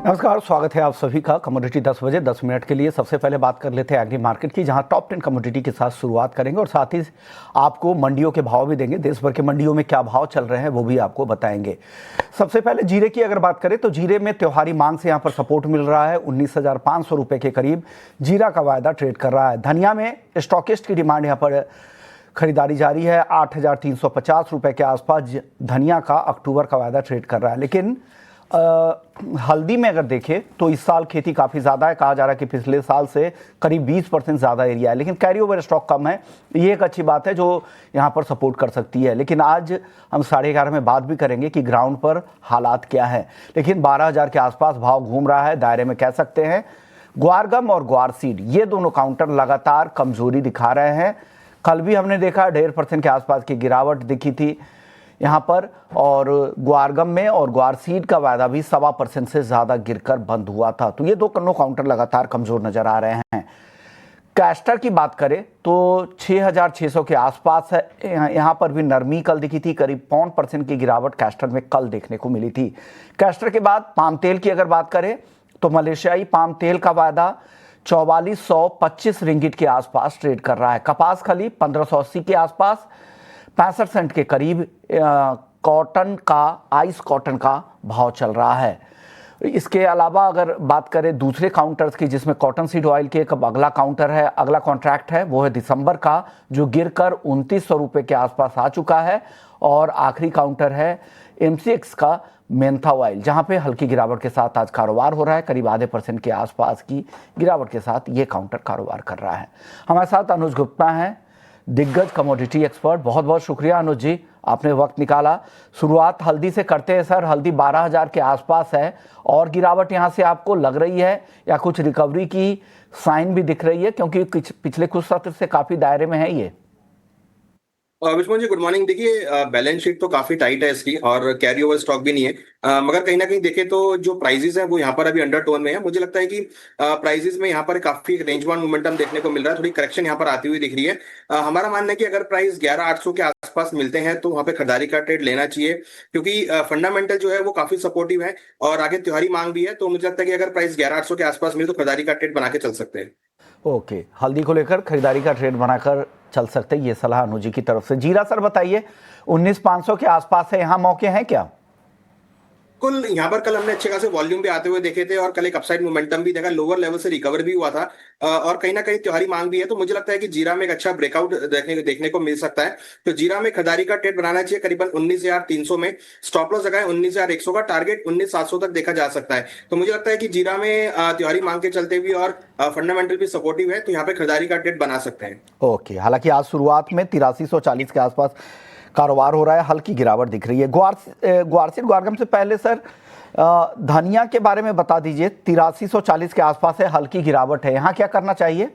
नमस्कार, स्वागत है आप सभी का कमोडिटी 10 बजे 10 मिनट के लिए। सबसे पहले बात कर लेते हैं एग्री मार्केट की, जहां टॉप 10 कमोडिटी के साथ शुरुआत करेंगे और साथ ही आपको मंडियों के भाव भी देंगे। देश भर के मंडियों में क्या भाव चल रहे हैं वो भी आपको बताएंगे। सबसे पहले जीरे की अगर बात करें तो जीरे में त्योहारी मांग से यहाँ पर सपोर्ट मिल रहा है। 19,500 रुपये के करीब जीरा का वायदा ट्रेड कर रहा है। धनिया में स्टॉकिस्ट की डिमांड यहाँ पर खरीदारी जारी है। 8,350 रुपये के आसपास धनिया का अक्टूबर का वायदा ट्रेड कर रहा है। लेकिन हल्दी में अगर देखें तो इस साल खेती काफ़ी ज़्यादा है। कहा जा रहा है कि पिछले साल से करीब 20% ज़्यादा एरिया है, लेकिन कैरी ओवर स्टॉक कम है। ये एक अच्छी बात है जो यहाँ पर सपोर्ट कर सकती है। लेकिन आज हम 11:30 में बात भी करेंगे कि ग्राउंड पर हालात क्या है। लेकिन 12,000 के आसपास भाव घूम रहा है, दायरे में कह सकते हैं। ग्वारगम और ग्वारसीड ये दोनों काउंटर लगातार कमजोरी दिखा रहे हैं। कल भी हमने देखा 1.5% के आसपास की गिरावट दिखी थी यहाँ पर, और ग्वारगम में और ग्वारसीड का वायदा भी 1.25% से ज़्यादा गिरकर बंद हुआ था। तो ये दो काउंटर लगातार कमज़ोर नज़र आ रहे हैं। कैस्टर की बात करें तो 6,600 के आसपास है। यहाँ पर भी नरमी कल दिखी थी। करीब 0.5% की गिरावट कैस्टर में कल देखने को मिली थी। कैस्टर के बाद पाम तेल की अगर बात करें तो मलेशियाई पाम तेल का वायदा 4425 रिंगिट के आसपास ट्रेड कर रहा है। कपास खली 1580 के आसपास 65 सेंट के करीब कॉटन का, आइस कॉटन का भाव चल रहा है। इसके अलावा अगर बात करें दूसरे काउंटर्स की, जिसमें कॉटन सीड ऑयल के एक अगला काउंटर है, अगला कॉन्ट्रैक्ट है, वो है दिसंबर का, जो गिरकर 2900 रुपये के आसपास आ चुका है। और आखिरी काउंटर है MCX का मेंथा ऑयल, जहां पे हल्की गिरावट के साथ आज कारोबार हो रहा है। करीब 0.5% के आसपास की गिरावट के साथ ये काउंटर कारोबार कर रहा है। हमारे साथ अनुज गुप्ता हैं, दिग्गज कमोडिटी एक्सपर्ट। बहुत बहुत शुक्रिया अनुज जी, आपने वक्त निकाला। शुरुआत हल्दी से करते हैं सर। हल्दी 12,000 के आसपास है और गिरावट यहाँ से आपको लग रही है या कुछ रिकवरी की साइन भी दिख रही है, क्योंकि पिछले कुछ सत्र से काफ़ी दायरे में है ये? Vishnu ji, good morning. देखिए, बैलेंस शीट तो काफी टाइट है इसकी और कैरी ओवर स्टॉक भी नहीं है। मगर कहीं ना कहीं देखें तो जो प्राइजेस हैं वो यहाँ पर अभी अंडर टोन में है। मुझे लगता है कि प्राइजेस में यहाँ पर काफी रेंज बाउंड मोमेंटम देखने को मिल रहा है। थोड़ी करेक्शन यहाँ पर आती हुई दिख रही है। हमारा मानना है कि अगर प्राइस 11,800 के आसपास मिलते हैं तो वहाँ पे खरीदारी का ट्रेड लेना चाहिए, क्योंकि फंडामेंटल जो है वो काफी सपोर्टिव है और आगे त्योहारी मांग भी है। तो मुझे लगता है कि अगर प्राइस 11,800 के आसपास मिले तो खरीदारी का ट्रेड बना के चल सकते हैं। ओके, हल्दी को लेकर खरीदारी का ट्रेड बनाकर चल सकते हैं, ये सलाह अनुज जी की तरफ से। जीरा सर बताइए, 19,500 के आसपास है, यहाँ मौके हैं क्या? कुल यहाँ पर कल हमने अच्छे खासे वॉल्यूम भी आते हुए देखे थे और कल एक अपसाइड मोमेंटम भी देखा, लोअर लेवल से रिकवर भी हुआ था और कहीं ना कहीं त्योहारी मांग भी है। तो मुझे लगता है कि जीरा में एक अच्छा ब्रेकआउट देखने को मिल सकता है। तो जीरा में खरीदारी का ट्रेड बनाना चाहिए करीबन 19,300 में। स्टॉप लॉस लगाए 19,100 का, टारगेट 19,700 तक देखा जा सकता है। तो मुझे लगता है कि जीरा में त्योहारी मांग के चलते भी और फंडामेंटल भी सपोर्टिव है, तो यहाँ पे खरीदारी का ट्रेड बना सकते हैं। ओके, हालांकि आज शुरुआत में 8340 के आसपास कारोबार हो रहा है, हल्की गिरावट दिख रही है। ग्वारसीड ग्वारगम से पहले सर धनिया के बारे में बता दीजिए। 8340 के आसपास है, हल्की गिरावट है, यहाँ क्या करना चाहिए?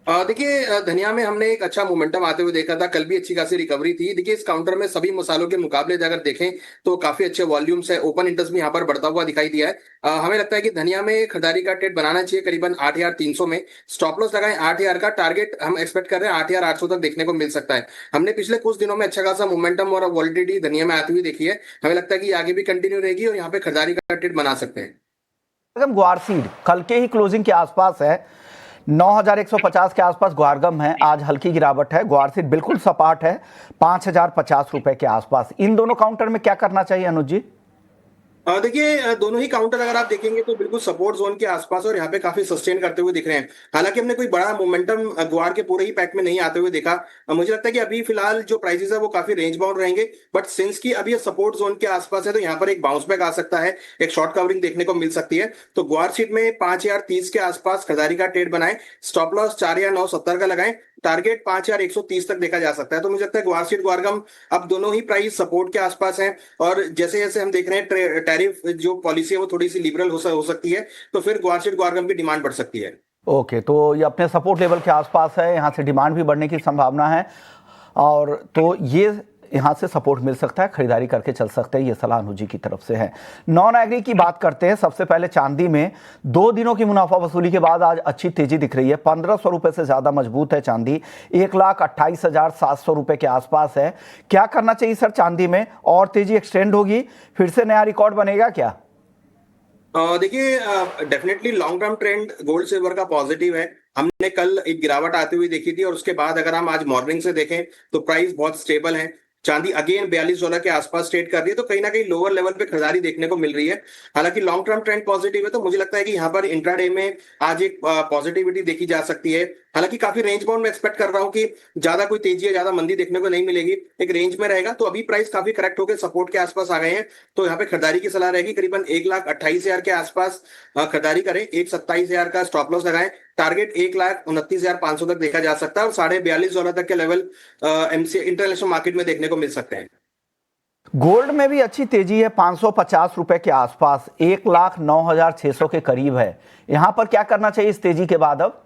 देखिए, धनिया में हमने एक अच्छा मोमेंटम आते हुए देखा था। कल भी अच्छी खासी रिकवरी थी। देखिए, इस काउंटर में सभी मसालों के मुकाबले अगर देखें तो काफी अच्छे वॉल्यूम्स है। ओपन इंटरेस्ट भी यहाँ पर बढ़ता हुआ दिखाई दिया है। हमें लगता है कि धनिया में खरीदारी का ट्रेड बनाना चाहिए करीबन 8,300 में। स्टॉप लॉस लगाएं 8,000 का, टारगेट हम एक्सपेक्ट कर रहे हैं 8,800 तक देखने को मिल सकता है। हमने पिछले कुछ दिनों में अच्छा खासा मोमेंटम और वॉलिडिटी धनिया में आती हुई देखी है। हमें लगता है कि आगे भी कंटिन्यू रहेगी और यहाँ पे खरीदारी का ट्रेड बना सकते हैं। ग्वारसीड कल के ही क्लोजिंग के आसपास है, 9,150 के आसपास ग्वारगम है। आज हल्की गिरावट है। ग्वारसीड बिल्कुल सपाट है, 5,050 रुपए के आसपास। इन दोनों काउंटर में क्या करना चाहिए अनुज जी? देखिए, दोनों ही काउंटर अगर आप देखेंगे तो बिल्कुल सपोर्ट जोन के आसपास और यहाँ पे काफी सस्टेन करते हुए दिख रहे हैं। हालांकि हमने कोई बड़ा मोमेंटम ग्वार के पूरे ही पैक में नहीं आते हुए देखा। मुझे लगता है कि अभी फिलहाल जो प्राइसेस है वो काफी रेंज बाउंड रहेंगे, बट सिंस की अभी ये सपोर्ट जोन के आसपास है तो यहाँ पर एक बाउंस बैक आ सकता है, एक शॉर्ट कवरिंग देखने को मिल सकती है। तो ग्वार शीट में 5,030 के आसपास खरीदारी का ट्रेड बनाए। स्टॉप लॉस 4,970 का लगाएं, टारगेट 5,130 तक देखा जा सकता है। तो मुझे लगता है ग्वारसीड ग्वारगम अब दोनों ही प्राइस सपोर्ट के आसपास हैं और जैसे जैसे हम देख रहे हैं टैरिफ जो पॉलिसी है वो थोड़ी सी लिबरल हो सकती है, तो फिर ग्वारसीड ग्वारगम की डिमांड बढ़ सकती है। ओके, तो ये अपने सपोर्ट लेवल के आसपास है, यहाँ से डिमांड भी बढ़ने की संभावना है और तो ये यहाँ से सपोर्ट मिल सकता है, खरीदारी करके चल सकते हैं, ये सलाह अनुज जी की तरफ से है। नॉन एग्री की बात करते हैं। सबसे पहले चांदी में 2 दिनों की मुनाफा वसूली के बाद आज अच्छी तेजी दिख रही है। 1,500 रुपए से ज्यादा मजबूत है चांदी, 1,28,700 रुपए के आसपास है। क्या करना चाहिए सर चांदी में? और तेजी एक्सटेंड होगी, फिर से नया रिकॉर्ड बनेगा क्या? देखिए, definitely long term trend gold silver का पॉजिटिव है। हमने कल एक गिरावट आती हुई देखी थी और उसके बाद अगर हम आज मॉर्निंग से देखें तो प्राइस बहुत स्टेबल है। चांदी अगेन $42 के आसपास ट्रेड कर रही है, तो कहीं ना कहीं लोअर लेवल पे खरीदारी देखने को मिल रही है। हालांकि लॉन्ग टर्म ट्रेंड पॉजिटिव है, तो मुझे लगता है कि यहाँ पर इंट्राडे में आज एक पॉजिटिविटी देखी जा सकती है। हालांकि काफी रेंज बाउंड में एक्सपेक्ट कर रहा हूँ कि ज्यादा कोई तेजी या ज्यादा मंदी देखने को नहीं मिलेगी, एक रेंज में रहेगा। तो अभी प्राइस काफी करेक्ट होकर सपोर्ट के आसपास आ गए हैं, तो यहाँ पे खरीदारी की सलाह रहेगी। करीबन 1,28,000 के आसपास खरीदारी करें, 1,27,000 का स्टॉप लॉस लगाएं। टारगेट 1,29,500 तक देखा जा सकता है और $42.5 तक के लेवल एमसी इंटरनेशनल मार्केट में देखने को मिल सकते हैं। गोल्ड में भी अच्छी तेजी है, 550 रुपए के आसपास, 1,09,600 के करीब है। यहां पर क्या करना चाहिए इस तेजी के बाद अब?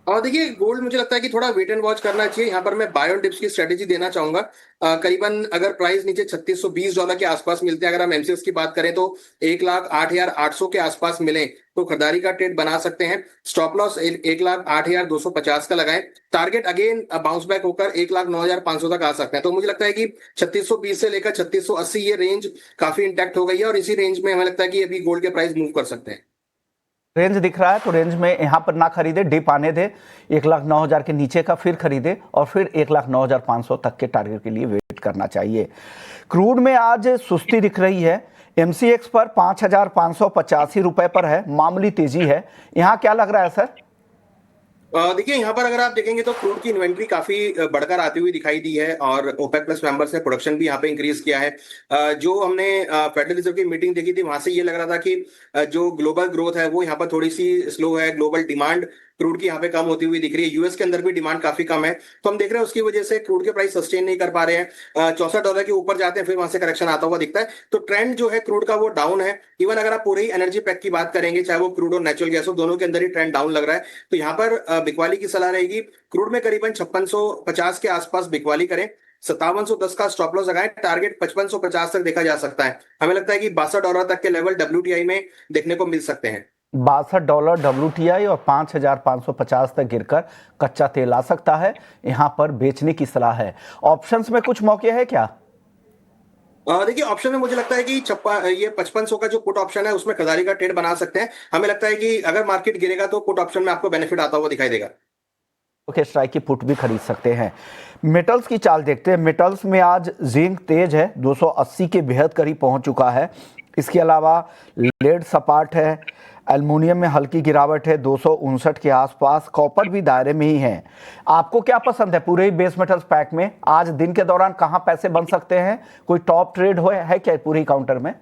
और देखिए, गोल्ड मुझे लगता है कि थोड़ा वेट एंड वॉच करना चाहिए। यहाँ पर मैं बाय ऑन डिप्स की स्ट्रेटेजी देना चाहूंगा। करीबन अगर प्राइस नीचे $3620 के आसपास मिलते हैं, अगर हम एमसीएक्स की बात करें तो 1,08,800 के आसपास मिले तो खरीदारी का ट्रेड बना सकते हैं। स्टॉप लॉस 1,08,250 का लगाएं। टारगेट अगेन बाउंस बैक होकर 1,09,500 तक आ सकते हैं। तो मुझे लगता है कि 3620 से लेकर 3680 ये रेंज काफी इंटैक्ट हो गई है और इसी रेंज में हमें लगता है कि अभी गोल्ड के प्राइस मूव कर सकते हैं। रेंज दिख रहा है तो रेंज में यहां पर ना खरीदे, डिप आने दे 1,09,000 के नीचे का, फिर खरीदे और फिर 1,09,500 तक के टारगेट के लिए वेट करना चाहिए। क्रूड में आज सुस्ती दिख रही है, एमसीएक्स पर 5,585 रुपए पर है, मामूली तेजी है। यहां क्या लग रहा है सर? देखिए, यहाँ पर अगर आप देखेंगे तो क्रूड की इन्वेंट्री काफी बढ़कर आती हुई दिखाई दी है और ओपेक प्लस मेंबर्स ने प्रोडक्शन भी यहाँ पे इंक्रीज किया है। जो हमने फेडरल रिजर्व की मीटिंग देखी थी, वहां से ये लग रहा था कि जो ग्लोबल ग्रोथ है वो यहाँ पर थोड़ी सी स्लो है। ग्लोबल डिमांड क्रूड की यहाँ पे कम होती हुई दिख रही है। यूएस के अंदर भी डिमांड काफी कम है, तो हम देख रहे हैं उसकी वजह से क्रूड के प्राइस सस्टेन नहीं कर पा रहे हैं। $64 के ऊपर जाते हैं, फिर वहां से करेक्शन आता हुआ दिखता है। तो ट्रेंड जो है क्रूड का वो डाउन है। इवन अगर आप पूरे ही एनर्जी पैक की बात करेंगे, चाहे वो क्रूड और नेचुरल गैस हो, दोनों के अंदर ही ट्रेंड डाउन लग रहा है। तो यहाँ पर बिकवाली की सलाह रहेगी। क्रूड में करीबन 5650 के आसपास बिकवाली करें, 5710 का स्टॉप लॉस लगाएं। टारगेट 5550 तक देखा जा सकता है। हमें लगता है कि $62 तक के लेवल डब्ल्यूटीआई में देखने को मिल सकते हैं। $62 WTI और 5,550 तक गिरकर कच्चा तेल आ सकता है, यहां पर बेचने की सलाह है। ऑप्शंस में कुछ मौके है क्या? देखिए, ऑप्शन में मुझे लगता है कि ये 5500 का जो पुट ऑप्शन है उसमें खरीदारी का ट्रेड बना सकते हैं। हमें लगता है कि अगर मार्केट गिरेगा तो पुट ऑप्शन में आपको बेनिफिट आता हुआ दिखाई देगा। ओके, स्ट्राइक की पुट भी खरीद सकते हैं। मेटल्स की चाल देखते हैं। मेटल्स में आज जिंक तेज है, 280 के बेहद करीब पहुंच चुका है। इसके अलावा लेड सपाट है, एल्युमिनियम में हल्की गिरावट है 259 के आसपास, कॉपर भी दायरे में ही है। आपको क्या पसंद है पूरे ही बेस मेटल्स पैक में? आज दिन के दौरान कहां पैसे बन सकते हैं? कोई टॉप ट्रेड है क्या पूरी काउंटर में?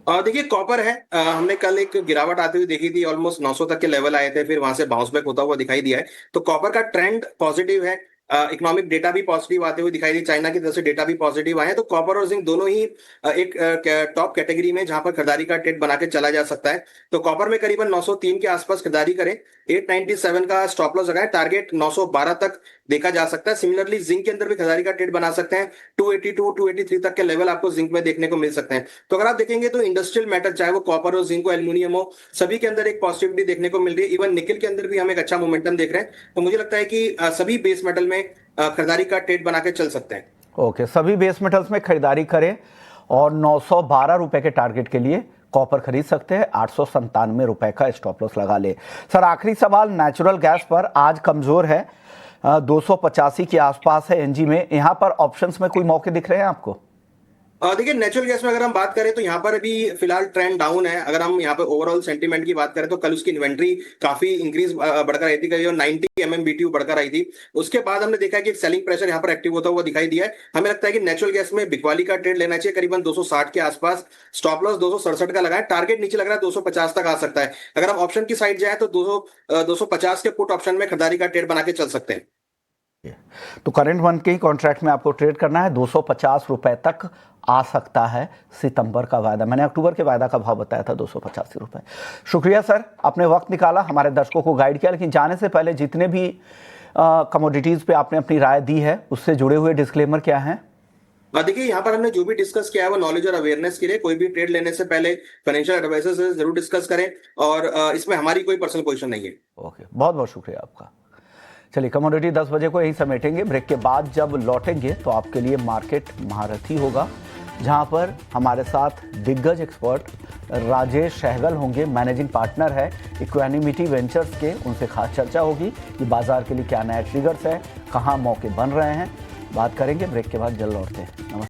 देखिए, कॉपर है। हमने कल एक गिरावट आती हुई देखी थी, ऑलमोस्ट 900 तक के लेवल आए थे, फिर वहां से बाउंस बैक होता हुआ दिखाई दिया है। तो कॉपर का ट्रेंड पॉजिटिव है। इकोनॉमिक डेटा भी पॉजिटिव आते हुए दिखाई दी, चाइना की तरफ से डेटा भी पॉजिटिव आए हैं। तो कॉपर और जिंक दोनों ही एक टॉप कैटेगरी में जहां पर खरीदारी का ट्रेड बना के चला जा सकता है। तो कॉपर में करीबन 903 के आसपास खरीदारी करें, 897 का स्टॉप लॉस लगाएं। टारगेट 912 तक देखा जा सकता है। सिमिलरली जिंक के अंदर भी खरीदारी का ट्रेड बना सकते हैं, 282 283 तक के लेवल आपको जिंक में देखने को मिल सकते हैं। तो अगर आप देखेंगे तो इंडस्ट्रियल मेटल, चाहे वो कॉपर हो, जिंक हो, एल्यूमिनियम हो, सभी के अंदर एक पॉजिटिविटी देखने को मिल रही है। इवन निकल के अंदर भी हम एक अच्छा मोमेंटम देख रहे हैं। तो मुझे लगता है कि सभी बेस मेटल में खरीदारी का ट्रेड बना के चल सकते हैं। ओके, सभी बेस मेटल्स में खरीदारी करें और 912 रुपए के टारगेट के लिए कॉपर खरीद सकते हैं। 897 रुपए का स्टॉप लॉस लगा ले। सर, आखिरी सवाल, नेचुरल गैस पर आज कमजोर है, 285 के आसपास है एनजी में। यहां पर ऑप्शंस में कोई मौके दिख रहे हैं आपको? देखिए, नेचुरल गैस में अगर हम बात करें तो यहाँ पर अभी फिलहाल ट्रेंड डाउन है। अगर हम यहाँ पर ओवरऑल सेंटीमेंट की बात करें तो कल उसकी इन्वेंट्री काफी इंक्रीज बढ़कर आई थी, करीब 90 MMBTU बढ़कर आई थी। उसके बाद हमने देखा कि एक सेलिंग प्रेशर यहाँ पर एक्टिव होता हुआ दिखाई दिया है। हमें लगता है कि नेचुरल गैस में बिकवाली का ट्रेड लेना चाहिए, करीबन 260 के आसपास। स्टॉप लॉस 267 का लगाए, टारगेट नीचे लग रहा है 250 तक आ सकता है। अगर हम ऑप्शन की साइड जाए तो 250 के पुट ऑप्शन में खरीदारी का ट्रेड बना के चल सकते हैं। तो करंट वन के ही कॉन्ट्रैक्ट में आपको ट्रेड करना है, 250 रुपए तक आ सकता है सितंबर का वायदा। मैंने अक्टूबर के वायदा का भाव बताया था 285 रुपए। शुक्रिया सर, आपने वक्त निकाला, हमारे दर्शकों को गाइड किया। लेकिन जाने से पहले जितने भी कमोडिटीज पे आपने अपनी राय दी है उससे जुड़े हुए डिस्क्लेमर क्या हैं? देखिए, यहाँ पर हमने जो भी डिस्कस किया है वो नॉलेज और अवेयरनेस के लिए। कोई भी ट्रेड लेने से पहले फाइनेंशियल एडवाइजर से जरूर डिस्कस करें और इसमें हमारी कोई पर्सनल पोजीशन नहीं है। ओके, बहुत बहुत शुक्रिया आपका। चलिए, कमोडिटी 10 बजे को यहीं समेटेंगे। ब्रेक के बाद जब लौटेंगे तो आपके लिए मार्केट महारथी होगा। जहां पर हमारे साथ दिग्गज एक्सपर्ट राजेश सहगल होंगे, मैनेजिंग पार्टनर है इक्वानिमिटी वेंचर्स के। उनसे खास चर्चा होगी कि बाजार के लिए क्या नया ट्रिगर्स है, कहां मौके बन रहे हैं। बात करेंगे, ब्रेक के बाद जल्द लौटते हैं। नमस्कार।